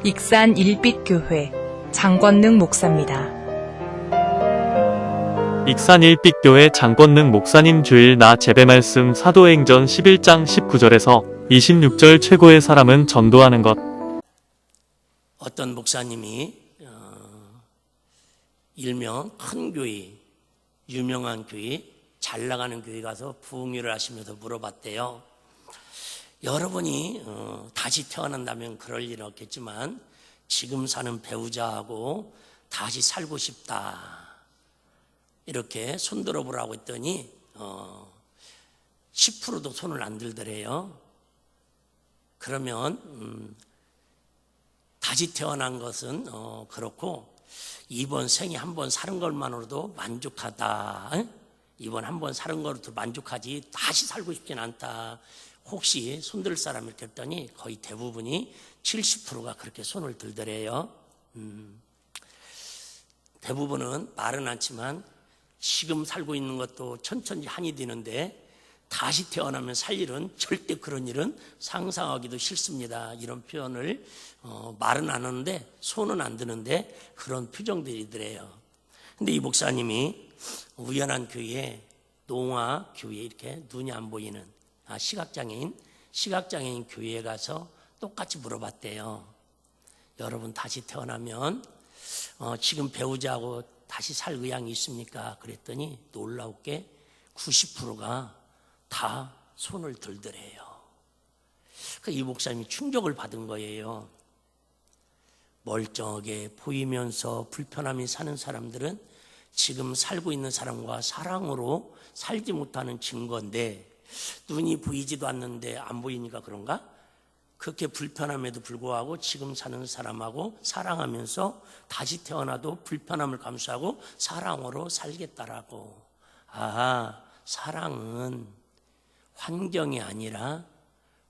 익산 일빛교회 장권능 목사입니다. 익산 일빛교회 장권능 목사님 주일 낮 제배말씀 사도행전 11장 19절에서 26절 최고의 사람은 전도하는 것. 어떤 목사님이 일명 큰 교회, 유명한 교회, 잘 나가는 교회 가서 부흥회를 하시면서 물어봤대요. 여러분이 다시 태어난다면 그럴 일은 없겠지만 지금 사는 배우자하고 다시 살고 싶다, 이렇게 손들어 보라고 했더니 10%도 손을 안 들더래요. 그러면 다시 태어난 것은 그렇고 이번 생에 한 번 사는 것만으로도 만족하다. 이번 한 번 사는 것으로도 만족하지 다시 살고 싶진 않다. 혹시 손들 사람 이렇게 했더니 거의 대부분이 70%가 그렇게 손을 들더래요. 대부분은 말은 않지만 지금 살고 있는 것도 천천히 한이 되는데 다시 태어나면 살 일은, 절대 그런 일은 상상하기도 싫습니다. 이런 표현을 말은 안 하는데 손은 안 드는데 그런 표정들이더래요. 근데 이 목사님이 우연한 교회에, 농아 교회, 이렇게 눈이 안 보이는 시각장애인 교회에 가서 똑같이 물어봤대요. 여러분 다시 태어나면 지금 배우자하고 다시 살 의향이 있습니까? 그랬더니 놀라웠게 90%가 다 손을 들더래요. 이 목사님이 충격을 받은 거예요. 멀쩡하게 보이면서 불편함이 사는 사람들은 지금 살고 있는 사람과 사랑으로 살지 못하는 증거인데, 눈이 보이지도 않는데 안 보이니까 그런가? 그렇게 불편함에도 불구하고 지금 사는 사람하고 사랑하면서 다시 태어나도 불편함을 감수하고 사랑으로 살겠다라고. 사랑은 환경이 아니라,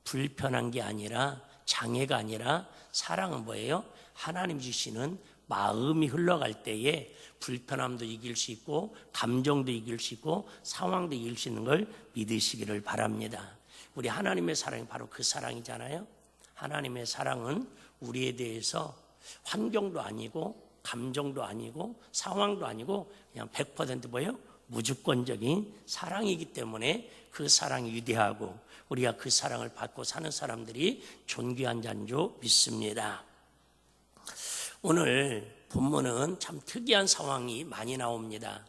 불편한 게 아니라, 장애가 아니라, 사랑은 뭐예요? 하나님 주시는 마음이 흘러갈 때에 불편함도 이길 수 있고 감정도 이길 수 있고 상황도 이길 수 있는 걸 믿으시기를 바랍니다. 우리 하나님의 사랑이 바로 그 사랑이잖아요. 하나님의 사랑은 우리에 대해서 환경도 아니고 감정도 아니고 상황도 아니고 그냥 100% 뭐예요? 무조건적인 사랑이기 때문에 그 사랑이 위대하고 우리가 그 사랑을 받고 사는 사람들이 존귀한 자인 줄 믿습니다. 오늘 본문은 참 특이한 상황이 많이 나옵니다.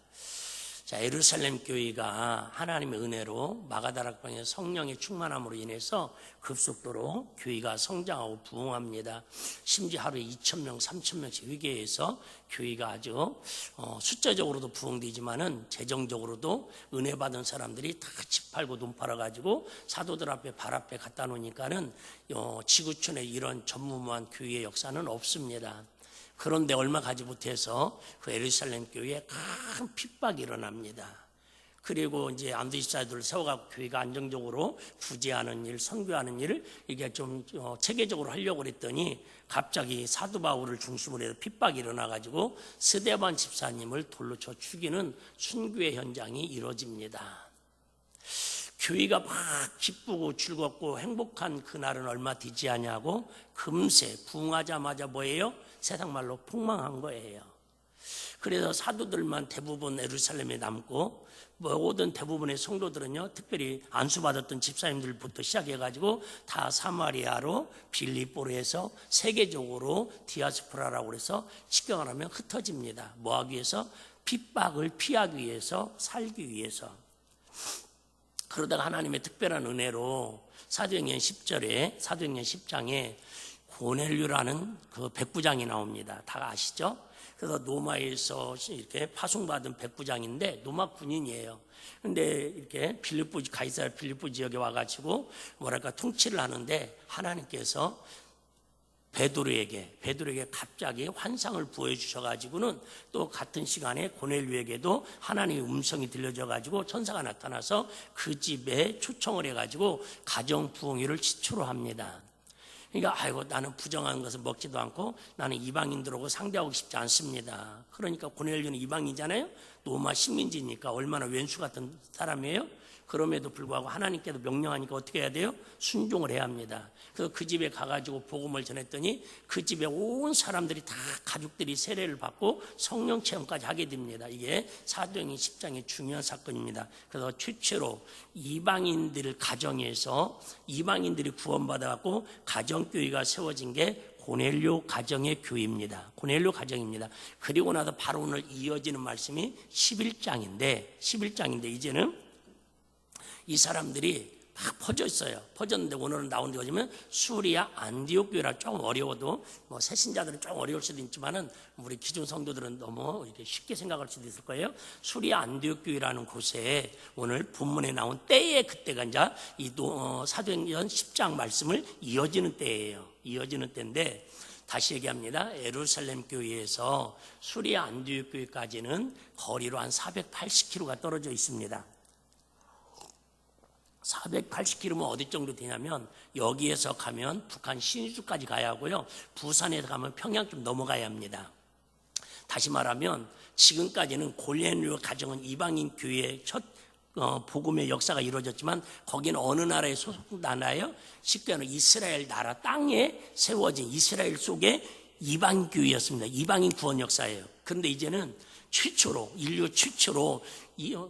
자, 예루살렘 교회가 하나님의 은혜로 마가다락방의 성령의 충만함으로 인해서 급속도로 교회가 성장하고 부흥합니다. 심지어 하루에 2,000명, 3,000명씩 회개해서 교회가 아주 숫자적으로도 부흥되지만은 재정적으로도 은혜 받은 사람들이 다 집 팔고 돈 팔아가지고 사도들 앞에 발 앞에 갖다 놓으니까는 지구촌에 이런 전무후무한 교회의 역사는 없습니다. 그런데 얼마 가지 못해서 그 예루살렘 교회에 큰 핍박이 일어납니다. 그리고 이제 안도집사들을 세워갖고 교회가 안정적으로 구제하는 일, 선교하는 일을 이게 좀 체계적으로 하려고 그랬더니 갑자기 사도 바울을 중심으로 해서 핍박이 일어나가지고 스데반 집사님을 돌로 쳐 죽이는 순교의 현장이 이루어집니다. 교회가 막 기쁘고 즐겁고 행복한 그날은 얼마 되지 않냐고 금세 부흥하자마자 뭐예요? 세상 말로 폭망한 거예요. 그래서 사도들만 대부분 예루살렘에 남고 모든 대부분의 성도들은요, 특별히 안수받았던 집사님들부터 시작해가지고 다 사마리아로 빌립보로 해서 세계적으로 디아스포라라고 해서 직경을 하면 흩어집니다. 뭐 하기 위해서? 핍박을 피하기 위해서, 살기 위해서. 그러다가 하나님의 특별한 은혜로 사도행전 10장에 고넬료라는 그 백부장이 나옵니다. 다 아시죠? 그래서 노마에서 이렇게 파송받은 백부장인데 노마 군인이에요. 근데 이렇게 가이사랴 빌립보 지역에 와가지고 통치를 하는데 하나님께서 베드로에게 갑자기 환상을 보여주셔가지고는 또 같은 시간에 고넬료에게도 하나님의 음성이 들려져가지고 천사가 나타나서 그 집에 초청을 해가지고 가정 부흥회를 지초로 합니다. 그러니까 나는 부정한 것을 먹지도 않고 나는 이방인들하고 상대하고 싶지 않습니다. 그러니까 고넬료는 이방인이잖아요. 로마 식민지니까 얼마나 왼수 같은 사람이에요. 그럼에도 불구하고 하나님께서 명령하니까 어떻게 해야 돼요? 순종을 해야 합니다. 그래서 그 집에 가가지고 복음을 전했더니 그 집에 온 사람들이 다 가족들이 세례를 받고 성령 체험까지 하게 됩니다. 이게 사도행전 10장의 중요한 사건입니다. 그래서 최초로 이방인들 가정에서 이방인들이 구원받아갖고 가정교회가 세워진 게 고넬료 가정의 교회입니다. 고넬료 가정입니다. 그리고 나서 바로 오늘 이어지는 말씀이 11장인데 이제는 이 사람들이 막 퍼져 있어요. 퍼졌는데 오늘은 나온 데 보시면 수리아 안디옥 교회라 조금 어려워도 뭐 새신자들은 조금 어려울 수도 있지만은 우리 기존 성도들은 너무 이렇게 쉽게 생각할 수도 있을 거예요. 수리아 안디옥 교회라는 곳에 오늘 본문에 나온 때에 그때가 이제 이 사도행전 10장 말씀을 이어지는 때예요. 이어지는 때인데 다시 얘기합니다. 예루살렘 교회에서 수리아 안디옥 교회까지는 거리로 한 480km가 떨어져 있습니다. 480km면 어디 정도 되냐면 여기에서 가면 북한 신주까지 가야 하고요. 부산에서 가면 평양 좀 넘어가야 합니다. 다시 말하면 지금까지는 고넬료 가정은 이방인 교회의 첫 복음의 역사가 이루어졌지만 거기는 어느 나라에 소속나라예요? 쉽게 말하면 이스라엘 나라 땅에 세워진 이스라엘 속의 이방인 교회였습니다. 이방인 구원 역사예요. 그런데 이제는 최초로 인류 최초로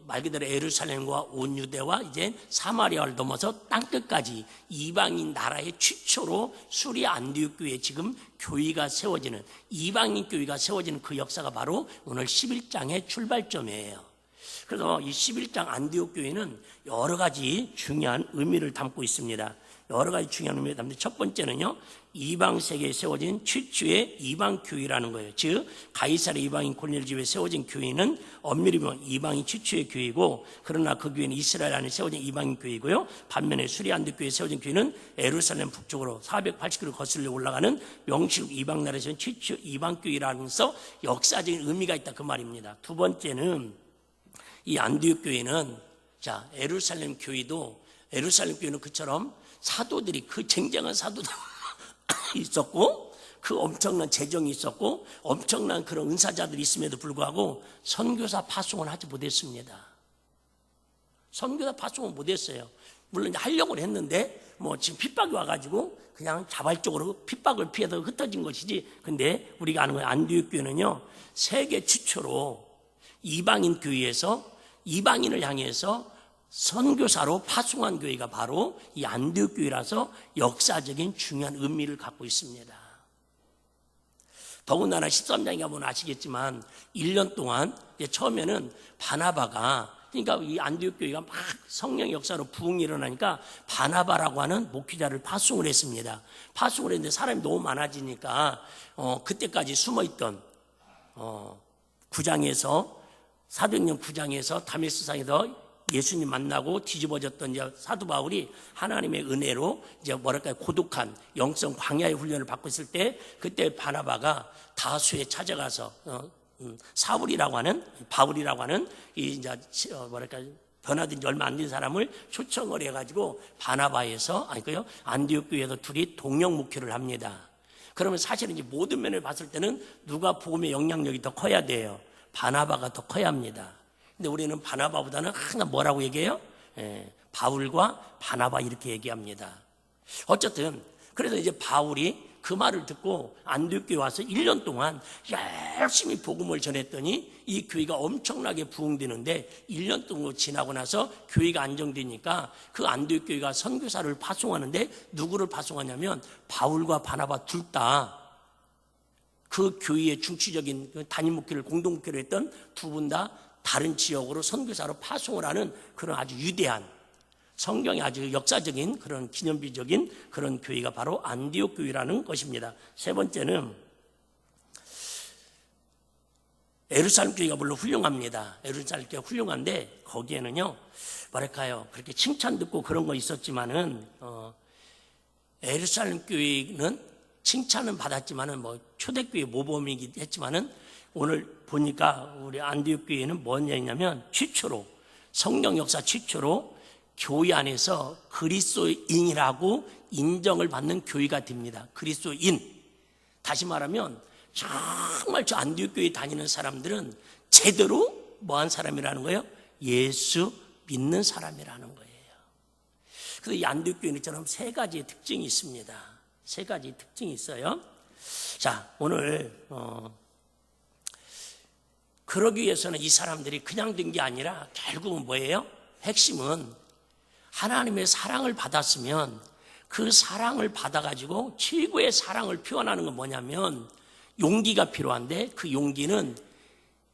말 그대로 예루살렘과 온 유대와 이제 사마리아를 넘어서 땅끝까지 이방인 나라의 최초로 수리아 안디옥 교회에 지금 교회가 세워지는 이방인 교회가 세워지는 그 역사가 바로 오늘 11장의 출발점이에요. 그래서 이 11장 안디옥 교회는 여러 가지 중요한 의미를 담고 있습니다. 여러 가지 중요한 의미를 담는데 첫 번째는요. 이방 세계에 세워진 최초의 이방 교회라는 거예요. 즉 가이사랴 이방인 고넬료 집에 세워진 교회는 엄밀히 보면 이방인 최초의 교회고 그러나 그 교회는 이스라엘 안에 세워진 이방인 교회고요. 반면에 수리아 안디옥 교회에 세워진 교회는 예루살렘 북쪽으로 480km 거슬러 올라가는 명시국 이방 나라에 세운 최초 이방 교회라면서 역사적인 의미가 있다 그 말입니다. 두 번째는 이 안디옥 교회는 예루살렘 교회는 그처럼 사도들이 그 쟁쟁한 사도들 있었고 그 엄청난 재정이 있었고 엄청난 그런 은사자들이 있음에도 불구하고 선교사 파송을 하지 못했습니다. 선교사 파송을 못했어요. 물론 하려고 했는데 뭐 지금 핍박이 와가지고 그냥 자발적으로 핍박을 피해서 흩어진 것이지. 근데 우리가 아는 거예요. 안디옥 교회는요 세계 최초로 이방인 교회에서 이방인을 향해서 선교사로 파송한 교회가 바로 이 안디옥 교회라서 역사적인 중요한 의미를 갖고 있습니다. 더군다나 13장에 가보면 아시겠지만 1년 동안 처음에는 바나바가 그러니까 이 안디옥 교회가 막 성령의 역사로 부흥이 일어나니까 바나바라고 하는 목회자를 파송을 했습니다. 파송을 했는데 사람이 너무 많아지니까 그때까지 숨어있던 9장에서 사도행전 9장에서 다메섹상에서 예수님 만나고 뒤집어졌던 사도 바울이 하나님의 은혜로 이제 고독한 영성 광야의 훈련을 받고 있을 때 그때 바나바가 다수에 찾아가서 바울이라고 하는 이 이제 변화된 지 얼마 안 된 사람을 초청을 해가지고 바나바에서 안디옥 교회에서 둘이 동력 목회를 합니다. 그러면 사실은 이제 모든 면을 봤을 때는 누가 복음의 영향력이 더 커야 돼요? 바나바가 더 커야 합니다. 근데 우리는 바나바보다는 항상 뭐라고 얘기해요? 바울과 바나바 이렇게 얘기합니다. 어쨌든 그래서 이제 바울이 그 말을 듣고 안디옥 교회에 와서 1년 동안 열심히 복음을 전했더니 이 교회가 엄청나게 부흥되는데 1년 동안 지나고 나서 교회가 안정되니까 그 안디옥 교회가 선교사를 파송하는데 누구를 파송하냐면 바울과 바나바 둘 다 그 교회의 중추적인 단임 목회를 공동 목회를 했던 두 분 다 다른 지역으로 선교사로 파송을 하는 그런 아주 위대한 성경의 아주 역사적인 그런 기념비적인 그런 교회가 바로 안디옥 교회라는 것입니다. 세 번째는 예루살렘 교회가 물론 훌륭합니다. 예루살렘 교회가 훌륭한데 거기에는요 그렇게 칭찬 듣고 그런 거 있었지만은 예루살렘 교회는 칭찬은 받았지만은 초대교회 모범이긴 했지만은 오늘 보니까 우리 안디옥 교회는 뭐냐면 최초로 성령 역사 최초로 교회 안에서 그리스도인이라고 인정을 받는 교회가 됩니다. 그리스도인. 다시 말하면 정말 저 안디옥 교회 다니는 사람들은 제대로 뭐한 사람이라는 거예요? 예수 믿는 사람이라는 거예요. 그래서 이 안디옥교회처럼 세 가지의 특징이 있습니다. 세 가지 특징이 있어요. 자, 오늘 그러기 위해서는 이 사람들이 그냥 된 게 아니라 결국은 뭐예요? 핵심은 하나님의 사랑을 받았으면 그 사랑을 받아가지고 최고의 사랑을 표현하는 건 뭐냐면 용기가 필요한데, 그 용기는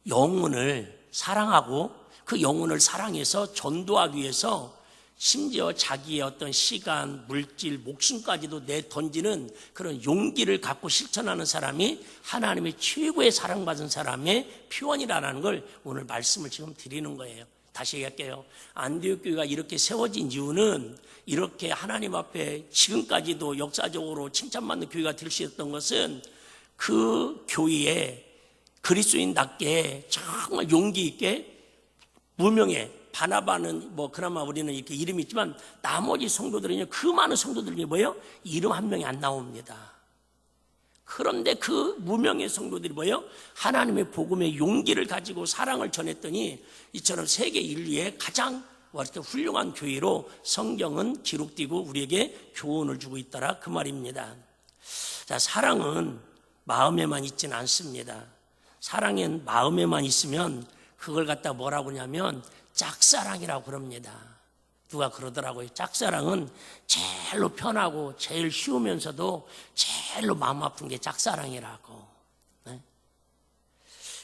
영혼을 사랑하고 그 영혼을 사랑해서 전도하기 위해서 심지어 자기의 어떤 시간, 물질, 목숨까지도 내던지는 그런 용기를 갖고 실천하는 사람이 하나님의 최고의 사랑받은 사람의 표현이라는 걸 오늘 말씀을 지금 드리는 거예요. 다시 얘기할게요. 안디옥 교회가 이렇게 세워진 이유는, 이렇게 하나님 앞에 지금까지도 역사적으로 칭찬받는 교회가 될 수 있었던 것은 그 교회에 그리스도인답게 정말 용기 있게 무명에 바나바는 그나마 우리는 이렇게 이름이 있지만 나머지 성도들은요, 그 많은 성도들이 뭐예요? 이름 한 명이 안 나옵니다. 그런데 그 무명의 성도들이 뭐예요? 하나님의 복음의 용기를 가지고 사랑을 전했더니 이처럼 세계 인류의 가장 훌륭한 교회로 성경은 기록되고 우리에게 교훈을 주고 있더라, 그 말입니다. 자, 사랑은 마음에만 있지는 않습니다. 사랑은 마음에만 있으면 그걸 갖다 뭐라고 하냐면 짝사랑이라고 그럽니다. 누가 그러더라고요. 짝사랑은 제일로 편하고 제일 쉬우면서도 제일로 마음 아픈 게 짝사랑이라고. 네?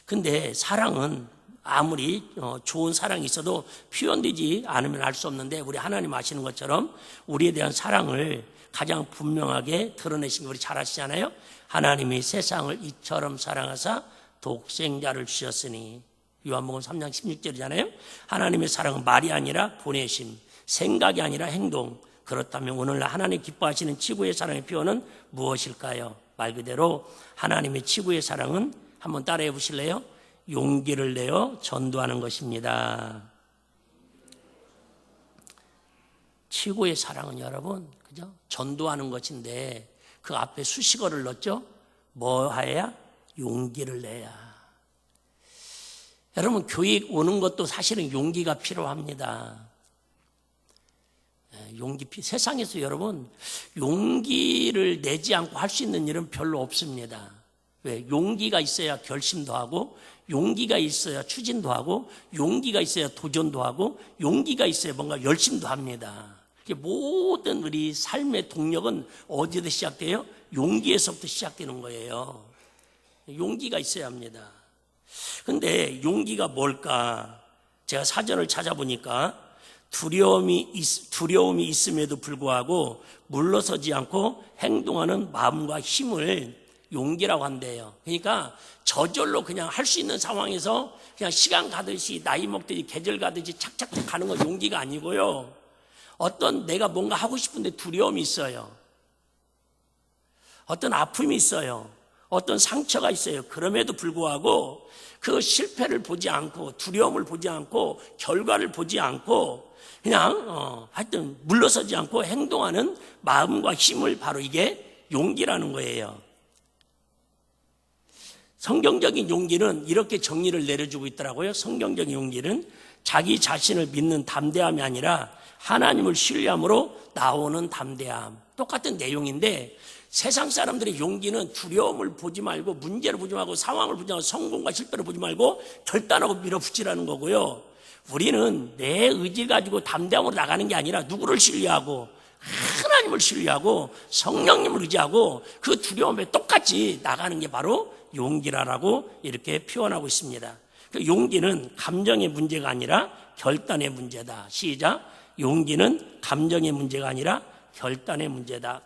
근데 사랑은 아무리 좋은 사랑이 있어도 표현되지 않으면 알 수 없는데, 우리 하나님 아시는 것처럼 우리에 대한 사랑을 가장 분명하게 드러내신 거 우리 잘 아시잖아요. 하나님이 세상을 이처럼 사랑하사 독생자를 주셨으니, 요한복음 3장 16절이잖아요. 하나님의 사랑은 말이 아니라 보내심, 생각이 아니라 행동. 그렇다면 오늘날 하나님 기뻐하시는 치구의 사랑의 표현은 무엇일까요? 말 그대로 하나님의 치구의 사랑은, 한번 따라해 보실래요? 용기를 내어 전도하는 것입니다. 치구의 사랑은 여러분, 그죠? 전도하는 것인데 그 앞에 수식어를 넣었죠? 뭐 해야? 용기를 내야. 여러분, 교회 오는 것도 사실은 용기가 필요합니다. 세상에서 여러분, 용기를 내지 않고 할 수 있는 일은 별로 없습니다. 왜? 용기가 있어야 결심도 하고, 용기가 있어야 추진도 하고, 용기가 있어야 도전도 하고, 용기가 있어야 뭔가 열심도 합니다. 모든 우리 삶의 동력은 어디에서 시작돼요? 용기에서부터 시작되는 거예요. 용기가 있어야 합니다. 근데 용기가 뭘까? 제가 사전을 찾아보니까 두려움이 있음에도 불구하고 물러서지 않고 행동하는 마음과 힘을 용기라고 한대요. 그러니까 저절로 그냥 할 수 있는 상황에서 그냥 시간 가듯이, 나이 먹듯이, 계절 가듯이 착착착 가는 건 용기가 아니고요. 어떤 내가 뭔가 하고 싶은데 두려움이 있어요. 어떤 아픔이 있어요. 어떤 상처가 있어요. 그럼에도 불구하고 그 실패를 보지 않고, 두려움을 보지 않고, 결과를 보지 않고 그냥 하여튼 물러서지 않고 행동하는 마음과 힘을, 바로 이게 용기라는 거예요. 성경적인 용기는 이렇게 정리를 내려주고 있더라고요. 성경적인 용기는 자기 자신을 믿는 담대함이 아니라 하나님을 신뢰함으로 나오는 담대함. 똑같은 내용인데, 세상 사람들의 용기는 두려움을 보지 말고, 문제를 보지 말고, 상황을 보지 말고, 성공과 실패를 보지 말고 결단하고 밀어붙이라는 거고요. 우리는 내 의지 가지고 담대함으로 나가는 게 아니라 누구를 신뢰하고, 하나님을 신뢰하고 성령님을 의지하고 그 두려움에 똑같이 나가는 게 바로 용기라고 이렇게 표현하고 있습니다. 용기는 감정의 문제가 아니라 결단의 문제다. 시작. 용기는 감정의 문제가 아니라 결단의 문제다.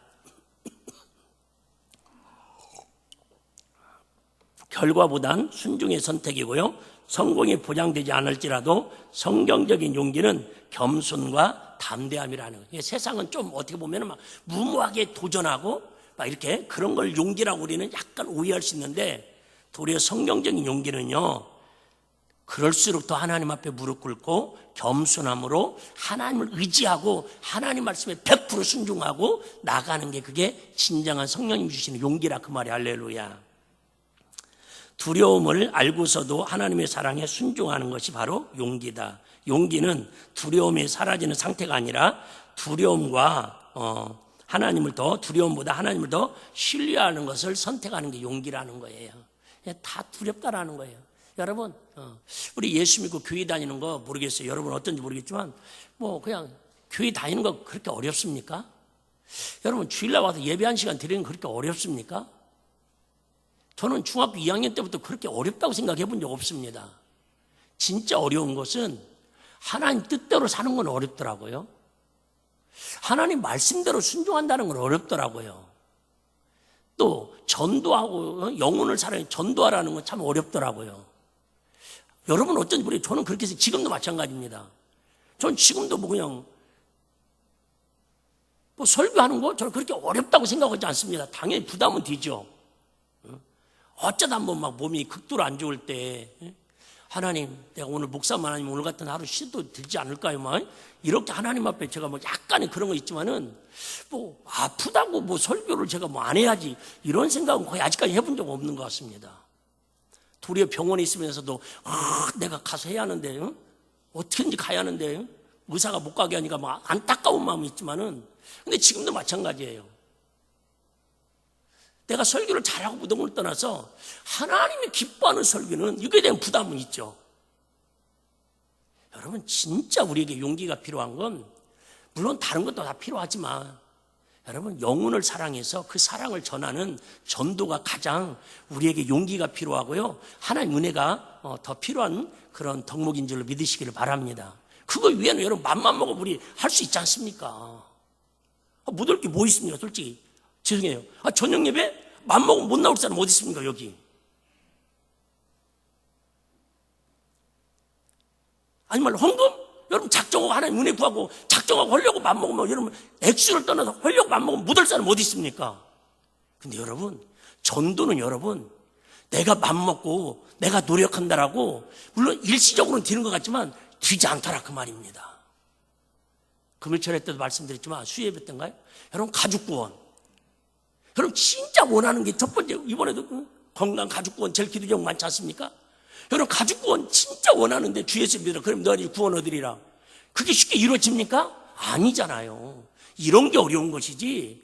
결과보단 순종의 선택이고요. 성공이 보장되지 않을지라도 성경적인 용기는 겸손과 담대함이라는 거예요. 세상은 좀 어떻게 보면 막 무모하게 도전하고 막 이렇게 그런 걸 용기라고 우리는 약간 오해할 수 있는데, 도리어 성경적인 용기는요, 그럴수록 더 하나님 앞에 무릎 꿇고 겸손함으로 하나님을 의지하고 하나님 말씀에 100% 순종하고 나가는 게, 그게 진정한 성령님 주시는 용기라, 그 말이 할렐루야. 두려움을 알고서도 하나님의 사랑에 순종하는 것이 바로 용기다. 용기는 두려움이 사라지는 상태가 아니라 두려움과 두려움보다 하나님을 더 신뢰하는 것을 선택하는 게 용기라는 거예요. 다 두렵다라는 거예요. 여러분, 우리 예수 믿고 교회 다니는 거 모르겠어요. 여러분 어떤지 모르겠지만 그냥 교회 다니는 거 그렇게 어렵습니까? 여러분 주일날 와서 예배 한 시간 드리는 거 그렇게 어렵습니까? 저는 중학교 2학년 때부터 그렇게 어렵다고 생각해 본 적 없습니다. 진짜 어려운 것은 하나님 뜻대로 사는 건 어렵더라고요. 하나님 말씀대로 순종한다는 건 어렵더라고요. 또 전도하고 영혼을 사랑해 전도하라는 건 참 어렵더라고요. 여러분 어쩐지 모르겠어요. 저는 그렇게 해서 지금도 마찬가지입니다. 저는 지금도 그냥 설교하는 거 저는 그렇게 어렵다고 생각하지 않습니다. 당연히 부담은 되죠. 어쩌다 한번 몸이 극도로 안 좋을 때 하나님 내가 오늘 목사만 아니면 오늘 같은 하루 쉬도 되지 않을까요? 이렇게 하나님 앞에 제가 약간의 그런 거 있지만은 아프다고 설교를 제가 안 해야지 이런 생각은 거의 아직까지 해본 적 없는 것 같습니다. 도리어 병원에 있으면서도 내가 가서 해야 하는데 어떻게든지 가야 하는데 의사가 못 가게 하니까 안타까운 마음이 있지만은 근데 지금도 마찬가지예요. 내가 설교를 잘하고 못하고를 떠나서 하나님이 기뻐하는 설교는 이거에 대한 부담은 있죠. 여러분 진짜 우리에게 용기가 필요한 건 물론 다른 것도 다 필요하지만 여러분 영혼을 사랑해서 그 사랑을 전하는 전도가 가장 우리에게 용기가 필요하고요. 하나님 은혜가 더 필요한 그런 덕목인 줄로 믿으시기를 바랍니다. 그거 위에는 여러분 맘만 먹으면 우리 할 수 있지 않습니까? 못할 게 뭐 있습니까 솔직히. 죄송해요. 저녁 예배 맘먹으면 못 나올 사람 어디 있습니까 여기? 아니 말로 헌금? 여러분 작정하고 하나님 은혜 구하고 작정하고 하려고 맘먹으면 여러분 액수를 떠나서 하려고 맘먹으면 못 할 사람 어디 있습니까? 근데 여러분 전도는 여러분 내가 맘먹고 내가 노력한다라고 물론 일시적으로는 되는 것 같지만 되지 않더라 그 말입니다. 금요일철 때도 말씀드렸지만 수요예배 때인가요? 여러분 가족구원 여러분 진짜 원하는 게 첫 번째 이번에도 건강 가족구원 제일 기도 제목 많지 않습니까? 여러분 가족구원 진짜 원하는데 주 예수 믿으라 그럼 너희 구원 얻으리라 그게 쉽게 이루어집니까? 아니잖아요. 이런 게 어려운 것이지.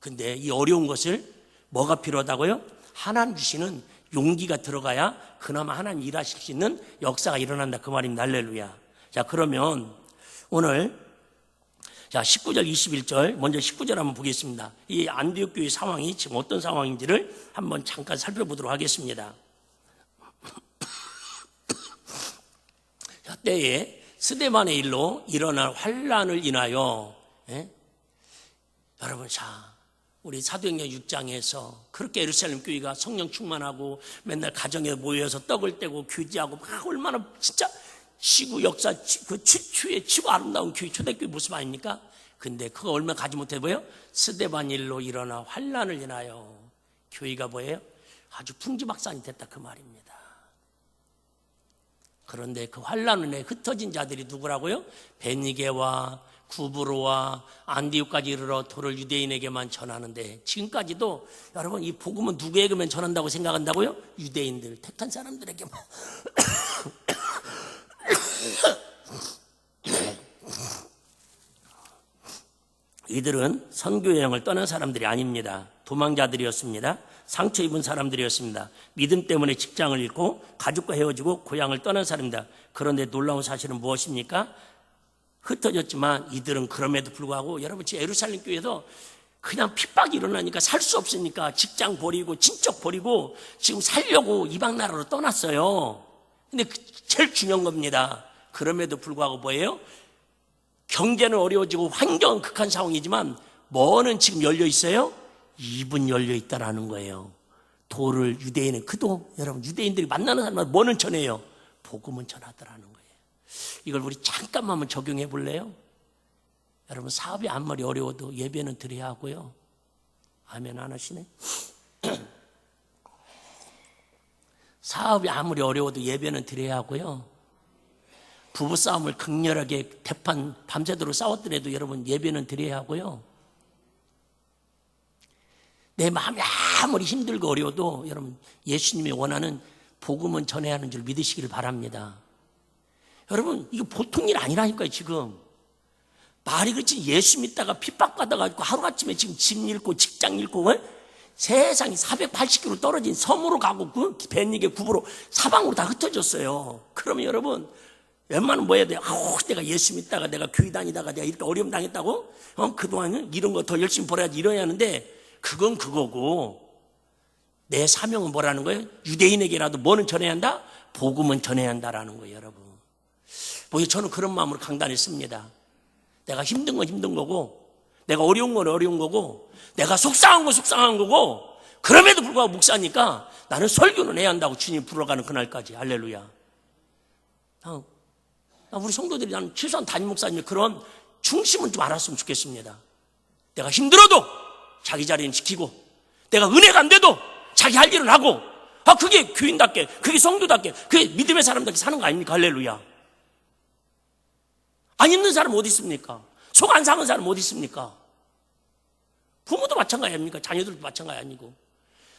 근데 이 어려운 것을 뭐가 필요하다고요? 하나님 주시는 용기가 들어가야 그나마 하나님 일하실 수 있는 역사가 일어난다 그 말입니다. 할렐루야. 자 그러면 오늘 19절 21절 먼저 19절 한번 보겠습니다. 이 안디옥 교회 상황이 지금 어떤 상황인지를 한번 잠깐 살펴보도록 하겠습니다. 때에 스데반의 일로 일어난 환란을 인하여 여러분 우리 사도행전 6장에서 그렇게 예루살렘 교회가 성령 충만하고 맨날 가정에 모여서 떡을 떼고 교제하고 얼마나 진짜 시구 역사 그 추추의 치고 아름다운 교회 초대교회 모습 아닙니까? 근데 그거 얼마 가지 못해 보여? 스데반 일로 일어나 환란을 인하여 교회가 뭐예요? 아주 풍지박산이 됐다 그 말입니다. 그런데 그 환란을 인해 흩어진 자들이 누구라고요? 베니게와 구브로와 안디옥까지 이르러 도를 유대인에게만 전하는데 지금까지도 여러분 이 복음은 누구에게만 전한다고 생각한다고요? 유대인들 택한 사람들에게만. 이들은 선교 여행을 떠난 사람들이 아닙니다. 도망자들이었습니다. 상처 입은 사람들이었습니다. 믿음 때문에 직장을 잃고 가족과 헤어지고 고향을 떠난 사람입니다. 그런데 놀라운 사실은 무엇입니까? 흩어졌지만 이들은 그럼에도 불구하고 여러분 지금 예루살렘 교회에서 그냥 핍박이 일어나니까 살 수 없으니까 직장 버리고 친척 버리고 지금 살려고 이방 나라로 떠났어요. 근데 제일 중요한 겁니다. 그럼에도 불구하고 뭐예요? 경제는 어려워지고 환경은 극한 상황이지만 뭐는 지금 열려 있어요? 입은 열려 있다라는 거예요. 도를 유대인은 그도 여러분 유대인들이 만나는 사람마다 뭐는 전해요? 복음은 전하더라는 거예요. 이걸 우리 잠깐만 한번 적용해 볼래요? 여러분 사업이 아무리 어려워도 예배는 드려야 하고요. 아멘 안 하시네? 사업이 아무리 어려워도 예배는 드려야 하고요. 부부싸움을 극렬하게 대판 밤새도록 싸웠더라도 여러분 예배는 드려야 하고요. 내 마음이 아무리 힘들고 어려워도 여러분 예수님이 원하는 복음은 전해야 하는 줄 믿으시기를 바랍니다. 여러분 이거 보통 일 아니라니까요. 지금 말이 그렇지 예수 믿다가 핍박받아가지고 하루아침에 지금 집 잃고 직장 잃고 세상이 480km 떨어진 섬으로 가고 그 벤니게 굽으로 사방으로 다 흩어졌어요. 그러면 여러분 웬만하면 뭐 해야 돼요? 내가 예수 믿다가 내가 교회 다니다가 내가 이렇게 어려움 당했다고? 그동안은 이런 거 더 열심히 벌어야지 이래야 하는데 그건 그거고 내 사명은 뭐라는 거예요? 유대인에게라도 뭐는 전해야 한다? 복음은 전해야 한다라는 거예요. 여러분 저는 그런 마음으로 강단했습니다. 내가 힘든 건 힘든 거고 내가 어려운 건 어려운 거고 내가 속상한 건 속상한 거고 그럼에도 불구하고 목사니까 나는 설교는 해야 한다고 주님 불러가는 그날까지. 할렐루야. 우리 성도들이 나는 최소한 담임 목사님의 그런 중심은 좀 알았으면 좋겠습니다. 내가 힘들어도 자기 자리는 지키고 내가 은혜가 안 돼도 자기 할 일은 하고 그게 교인답게 그게 성도답게 그게 믿음의 사람답게 사는 거 아닙니까? 할렐루야. 안 있는 사람 어디 있습니까? 속 안 상한 사람 어디 있습니까? 부모도 마찬가지 아닙니까? 자녀들도 마찬가지 아니고.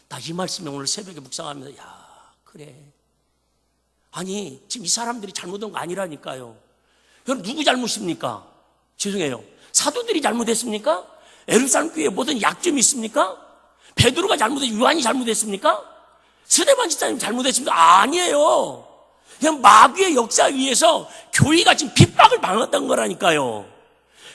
나 이 말씀에 오늘 새벽에 묵상하면서 그래. 아니 지금 이 사람들이 잘못한 거 아니라니까요. 여러분 누구 잘못입니까? 죄송해요. 사도들이 잘못했습니까? 예루살렘 교회에 모든 약점이 있습니까? 베드로가 잘못했습니까? 요한이 잘못했습니까? 스데반 집사님 잘못했습니까? 아니에요. 그냥 마귀의 역사 위에서 교회가 지금 핍박을 당했던 거라니까요.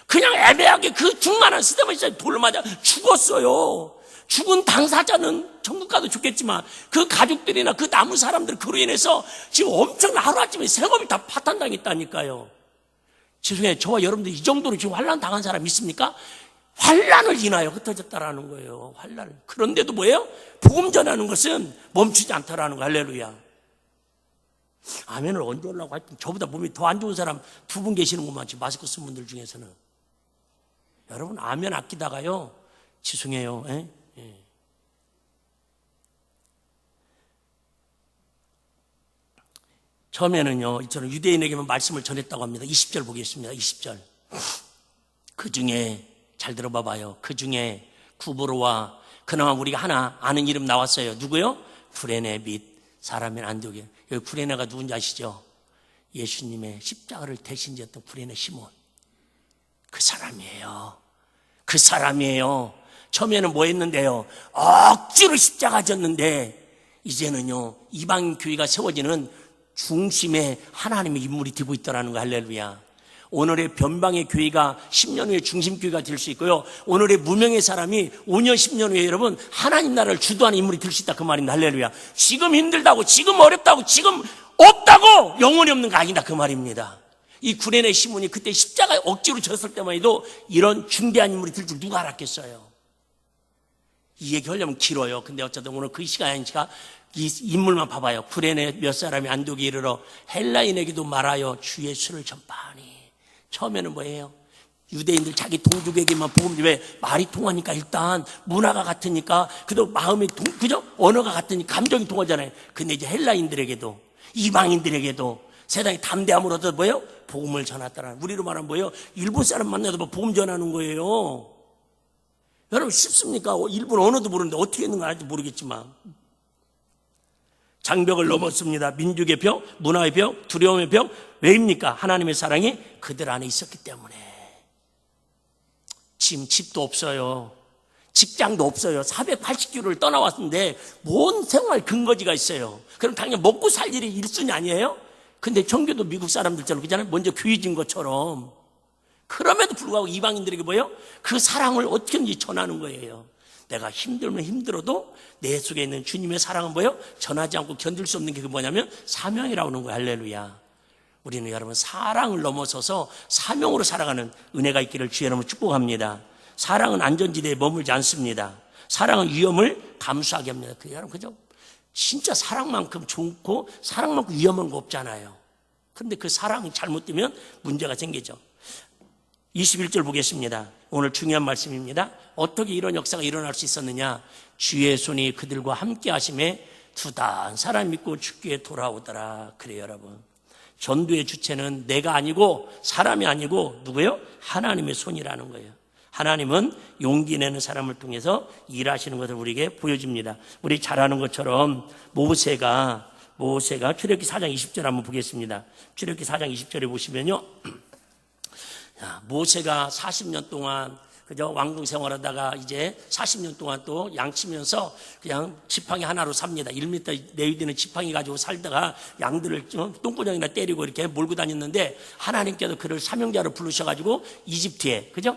그냥 애매하게 그 중만한 스데반 집사님 돌을 맞아 죽었어요. 죽은 당사자는 천국 가도 죽겠지만 그 가족들이나 그 남은 사람들 그로 인해서 지금 엄청난 하루아침에 생업이 다 파탄당했다니까요. 죄송해요. 저와 여러분들 이 정도로 지금 환난 당한 사람 있습니까? 환난을 인하여 흩어졌다라는 거예요. 환난을. 그런데도 뭐예요? 복음 전하는 것은 멈추지 않다라는 거. 할렐루야. 아멘을 언제 하려고 하여튼 저보다 몸이 더 안 좋은 사람 2분 계시는구만. 지금 마스크 쓴 분들 중에서는. 여러분 아멘 아끼다가요. 죄송해요. 예? 처음에는요, 저는 유대인에게만 말씀을 전했다고 합니다. 20절 보겠습니다. 20절. 그 중에, 잘 들어봐봐요. 그 중에 구브로와 그나마 우리가 하나 아는 이름 나왔어요. 누구요? 구레네 및 사람인 안디옥에. 여기 구레네가 누군지 아시죠? 예수님의 십자가를 대신 지었던 구레네 시몬. 그 사람이에요. 그 사람이에요. 처음에는 뭐 했는데요? 억지로 십자가 졌는데, 이제는요, 이방 교회가 세워지는 중심에 하나님의 인물이 되고 있다는 거. 할렐루야. 오늘의 변방의 교회가 10년 후에 중심교회가 될 수 있고요. 오늘의 무명의 사람이 5년 10년 후에 여러분 하나님 나라를 주도하는 인물이 될 수 있다 그 말입니다. 할렐루야. 지금 힘들다고 지금 어렵다고 지금 없다고 영혼이 없는 거 아니다 그 말입니다. 이 구레네 시몬이 그때 십자가에 억지로 졌을 때만 해도 이런 중대한 인물이 될 줄 누가 알았겠어요. 이 얘기하려면 길어요. 근데 어쨌든 오늘 그 시간이 아니니까 이 인물만 봐봐요. 구레네 몇 사람이 안독에 이르러 헬라인에게도 말하여 주 예수를 전파하니. 처음에는 뭐예요? 유대인들 자기 동족에게만 복음. 왜? 말이 통하니까 일단 문화가 같으니까 그래도 마음이 그죠? 언어가 같으니까 감정이 통하잖아요. 근데 이제 헬라인들에게도 이방인들에게도 세상에 담대함으로 얻어 뭐예요? 복음을 전하더라. 우리로 말하면 뭐예요? 일본 사람 만나도 복음 전하는 거예요. 여러분 쉽습니까? 일본 언어도 모르는데 어떻게 했는 건 아직 모르겠지만 장벽을 넘었습니다. 민족의 벽, 문화의 벽, 두려움의 벽. 왜입니까? 하나님의 사랑이 그들 안에 있었기 때문에. 지금 집도 없어요. 직장도 없어요. 480km를 떠나왔는데 뭔 생활 근거지가 있어요. 그럼 당연히 먹고 살 일이 1순위 아니에요? 근데 청교도 미국 사람들처럼 그잖아요. 먼저 귀해진 것처럼. 그럼에도 불구하고 이방인들에게 뭐예요? 그 사랑을 어떻게든지 전하는 거예요. 내가 힘들면 힘들어도 내 속에 있는 주님의 사랑은 뭐예요? 전하지 않고 견딜 수 없는 게 뭐냐면 사명이라고 하는 거예요. 할렐루야. 우리는 여러분 사랑을 넘어서서 사명으로 살아가는 은혜가 있기를 주의 이름으로 축복합니다. 사랑은 안전지대에 머물지 않습니다. 사랑은 위험을 감수하게 합니다. 여러분 그죠? 진짜 사랑만큼 좋고 사랑만큼 위험한 거 없잖아요. 그런데 그 사랑이 잘못되면 문제가 생기죠. 21절 보겠습니다. 오늘 중요한 말씀입니다. 어떻게 이런 역사가 일어날 수 있었느냐? 주의 손이 그들과 함께 하심에 두단 사람 믿고 죽기에 돌아오더라. 그래요 여러분. 전도의 주체는 내가 아니고 사람이 아니고 누구예요? 하나님의 손이라는 거예요. 하나님은 용기 내는 사람을 통해서 일하시는 것을 우리에게 보여줍니다. 우리 잘 아는 것처럼 모세가 출애굽기 4장 20절 한번 보겠습니다. 출애굽기 4장 20절에 보시면요. 모세가 40년 동안 그저 왕궁 생활하다가 이제 40년 동안 또 양치면서 그냥 지팡이 하나로 삽니다. 1m 내외되는 지팡이 가지고 살다가 양들을 똥구녕이나 때리고 이렇게 몰고 다녔는데 하나님께서 그를 사명자로 부르셔가지고 이집트에 그죠?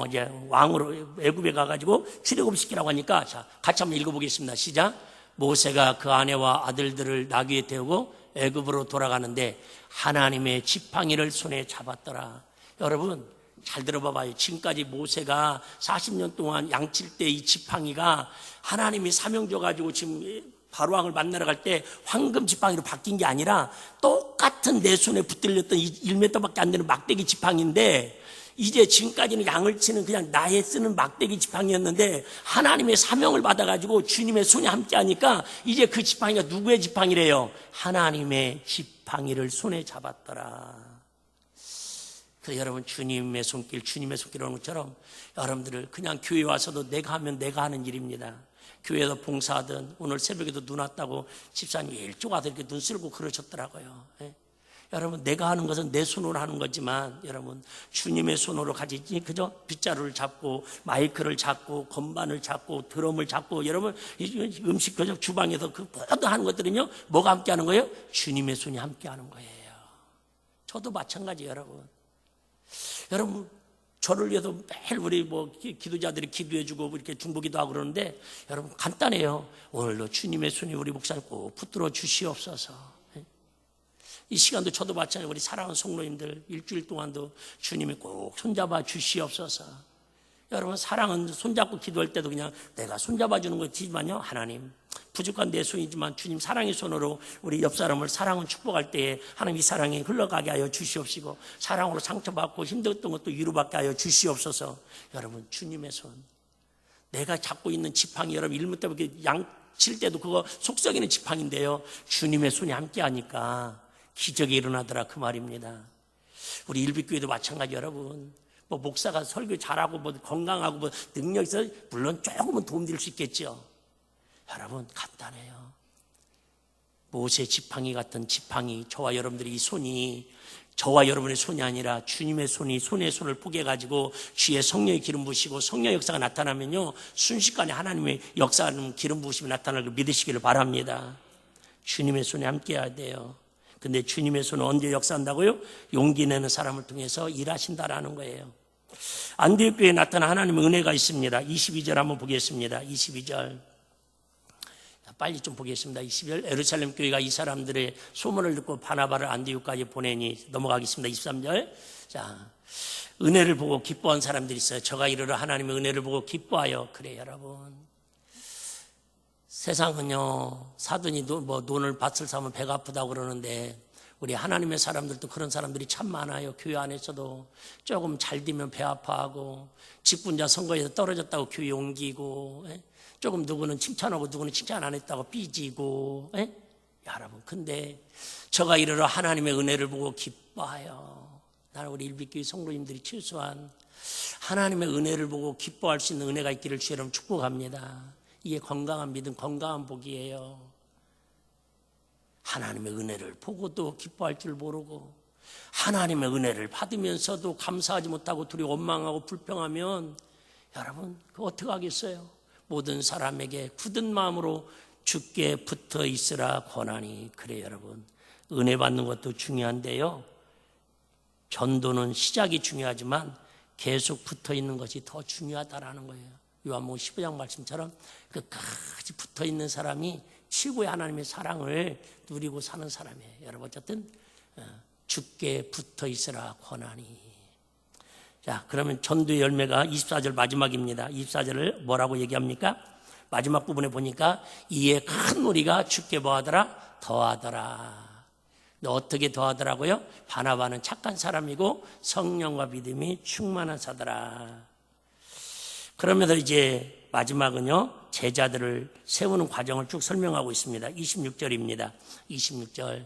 이제 왕으로 애굽에 가가지고 출애굽시키라고 하니까 자 같이 한번 읽어보겠습니다. 시작. 모세가 그 아내와 아들들을 나귀에 태우고 애굽으로 돌아가는데 하나님의 지팡이를 손에 잡았더라. 여러분 잘 들어봐봐요. 지금까지 모세가 40년 동안 양칠 때 이 지팡이가 하나님이 사명 줘가지고 지금 바로왕을 만나러 갈 때 황금 지팡이로 바뀐 게 아니라 똑같은 내 손에 붙들렸던 1m밖에 안 되는 막대기 지팡이인데 이제 지금까지는 양을 치는 그냥 나에 쓰는 막대기 지팡이였는데 하나님의 사명을 받아가지고 주님의 손이 함께하니까 이제 그 지팡이가 누구의 지팡이래요? 하나님의 지팡이를 손에 잡았더라. 그래서 여러분 주님의 손길 오는 것처럼 여러분들을 그냥 교회 와서도 내가 하면 내가 하는 일입니다. 교회에서 봉사하든 오늘 새벽에도 눈 왔다고 집사님이 일찍 와서 이렇게 눈 쓸고 그러셨더라고요. 여러분 내가 하는 것은 내 손으로 하는 거지만 여러분 주님의 손으로 가지지 그저 빗자루를 잡고 마이크를 잡고 건반을 잡고 드럼을 잡고 여러분 음식 그저 주방에서 그 모든 하는 것들은요 뭐가 함께 하는 거예요? 주님의 손이 함께 하는 거예요. 저도 마찬가지예요. 여러분 저를 위해서 매일 우리 기도자들이 기도해주고 이렇게 중보기도 하고 그러는데 여러분 간단해요. 오늘도 주님의 손이 우리 목사님 꼭 붙들어 주시옵소서. 이 시간도 저도 마찬가지로 우리 사랑하는 성도님들 일주일 동안도 주님이 꼭 손잡아 주시옵소서. 여러분 사랑은 손잡고 기도할 때도 그냥 내가 손잡아 주는 것이지만요 하나님 부족한 내 손이지만 주님 사랑의 손으로 우리 옆 사람을 사랑은 축복할 때에 하나님 이 사랑이 흘러가게 하여 주시옵시고 사랑으로 상처받고 힘들었던 것도 위로받게 하여 주시옵소서. 여러분 주님의 손 내가 잡고 있는 지팡이 여러분 1m밖에 양칠 때도 그거 속썩이는 지팡이인데요 주님의 손이 함께하니까 기적이 일어나더라 그 말입니다. 우리 일빛교회도 마찬가지 여러분 목사가 설교 잘하고 건강하고 능력이 있어 물론 조금은 도움될 수 있겠죠. 여러분 간단해요. 모세 지팡이 같은 지팡이 저와 여러분들이 이 손이 저와 여러분의 손이 아니라 주님의 손이 손의 손을 포개 가지고 주의 성령의 기름 부으시고 성령 역사가 나타나면요 순식간에 하나님의 역사하는 기름 부으심이 나타날 걸 믿으시기를 바랍니다. 주님의 손이 함께해야 돼요. 근데 주님의 손은 언제 역사한다고요? 용기 내는 사람을 통해서 일하신다라는 거예요. 안디옥 교회에 나타난 하나님의 은혜가 있습니다. 22절 한번 보겠습니다. 22절 빨리 좀 보겠습니다. 22절 예루살렘 교회가 이 사람들의 소문을 듣고 바나바를 안디옥까지 보내니 넘어가겠습니다. 23절 자 은혜를 보고 기뻐한 사람들이 있어요. 저가 이르러 하나님의 은혜를 보고 기뻐하여 그래 여러분 세상은요 사돈이 돈을 밭을 사면 배가 아프다고 그러는데 우리 하나님의 사람들도 그런 사람들이 참 많아요. 교회 안에서도 조금 잘 되면 배 아파하고 직분자 선거에서 떨어졌다고 교회 옮기고 조금 누구는 칭찬하고 누구는 칭찬 안 했다고 삐지고 여러분 근데 저가 이르러 하나님의 은혜를 보고 기뻐하여 나는 우리 일빛교회 성도님들이 최소한 하나님의 은혜를 보고 기뻐할 수 있는 은혜가 있기를 주의 이름 축복합니다. 이게 건강한 믿음 건강한 복이에요. 하나님의 은혜를 보고도 기뻐할 줄 모르고 하나님의 은혜를 받으면서도 감사하지 못하고 둘이 원망하고 불평하면 여러분 그거 어떻게 하겠어요? 모든 사람에게 굳은 마음으로 주께 붙어 있으라 권하니 그래 여러분 은혜 받는 것도 중요한데요 전도는 시작이 중요하지만 계속 붙어 있는 것이 더 중요하다라는 거예요. 요한복음 15장 말씀처럼 끝까지 붙어 있는 사람이 최고의 하나님의 사랑을 누리고 사는 사람이에요. 여러분 어쨌든 주께 붙어 있으라 권하니. 자 그러면 전도의 열매가 24절 마지막입니다. 24절을 뭐라고 얘기합니까? 마지막 부분에 보니까 이에 큰 무리가 주께 뭐하더라? 더하더라. 어떻게 더하더라고요? 바나바는 착한 사람이고 성령과 믿음이 충만한 자더라. 그러면서 이제 마지막은요 제자들을 세우는 과정을 쭉 설명하고 있습니다. 26절입니다. 26절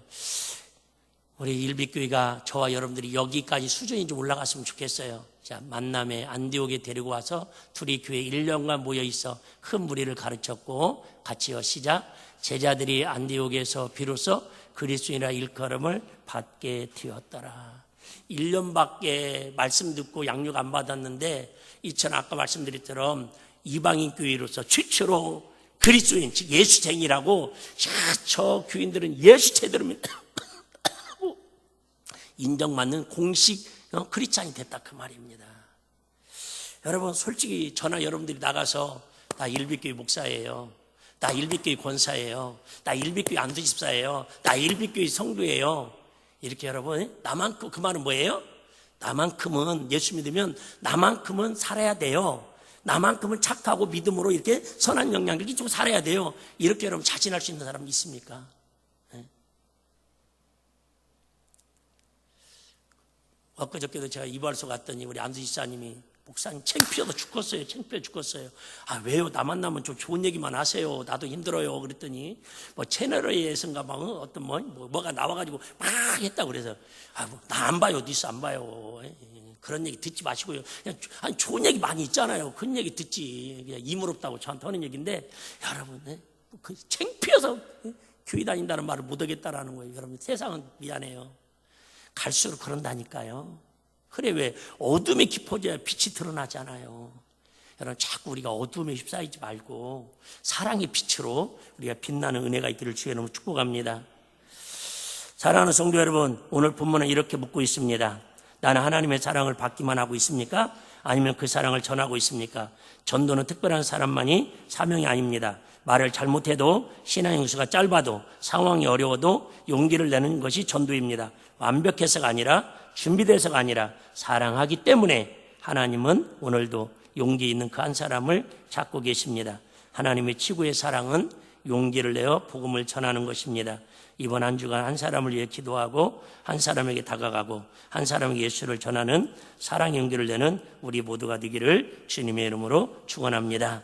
우리 일빛교회가 저와 여러분들이 여기까지 수준이 좀 올라갔으면 좋겠어요. 자, 만남에 안디옥에 데리고 와서 둘이 교회 1년간 모여 있어 큰 무리를 가르쳤고 같이 시작. 제자들이 안디옥에서 비로소 그리스도인이라 일컬음을 받게 되었더라. 1년밖에 말씀 듣고 양육 안 받았는데 이처럼 아까 말씀드렸처럼 이방인 교회로서 최초로 그리스도인 즉 예수쟁이라고 저 교인들은 예수 제대로 인정받는 공식 크리스찬이 됐다 그 말입니다. 여러분 솔직히 저나 여러분들이 나가서 나 일빛교회 목사예요. 나 일빛교회 권사예요. 나 일빛교회 안수집사예요. 나 일빛교회 성도예요. 이렇게 여러분 나만큼 그 말은 뭐예요? 나만큼은 예수 믿으면 나만큼은 살아야 돼요. 나만큼은 착하고 믿음으로 이렇게 선한 영향을 끼치고 살아야 돼요. 이렇게 여러분 자신할 수 있는 사람 있습니까? 네. 엊그저께도 제가 이발소 갔더니 우리 안수집사님이 목사님 창피해서 죽겠어요. 창피해 죽겠어요. 아 왜요? 나 만나면 좀 좋은 얘기만 하세요. 나도 힘들어요. 그랬더니 뭐 채널에서인가 막 어떤 뭐가 나와가지고 막 했다고 그래서 나 안 봐요. 뉴스 안 봐요. 그런 얘기 듣지 마시고요. 그냥 아니 좋은 얘기 많이 있잖아요. 그런 얘기 듣지. 그냥 이물없다고 저한테 하는 얘기인데 여러분 그 창피해서 교회 다닌다는 말을 못 하겠다라는 거예요. 여러분 세상은 미안해요. 갈수록 그런다니까요. 그래 왜 어둠이 깊어져야 빛이 드러나잖아요. 여러분 자꾸 우리가 어둠에 휩싸이지 말고 사랑의 빛으로 우리가 빛나는 은혜가 있기를 주의 이름으로 축복합니다. 사랑하는 성도 여러분, 오늘 본문은 이렇게 묻고 있습니다. 나는 하나님의 사랑을 받기만 하고 있습니까? 아니면 그 사랑을 전하고 있습니까? 전도는 특별한 사람만이 사명이 아닙니다. 말을 잘못해도 신앙 행수가 짧아도 상황이 어려워도 용기를 내는 것이 전도입니다. 완벽해서가 아니라 준비돼서가 아니라 사랑하기 때문에 하나님은 오늘도 용기 있는 그 한 사람을 찾고 계십니다. 하나님의 치구의 사랑은 용기를 내어 복음을 전하는 것입니다. 이번 한 주간 한 사람을 위해 기도하고 한 사람에게 다가가고 한 사람에게 예수를 전하는 사랑 용기를 내는 우리 모두가 되기를 주님의 이름으로 축원합니다.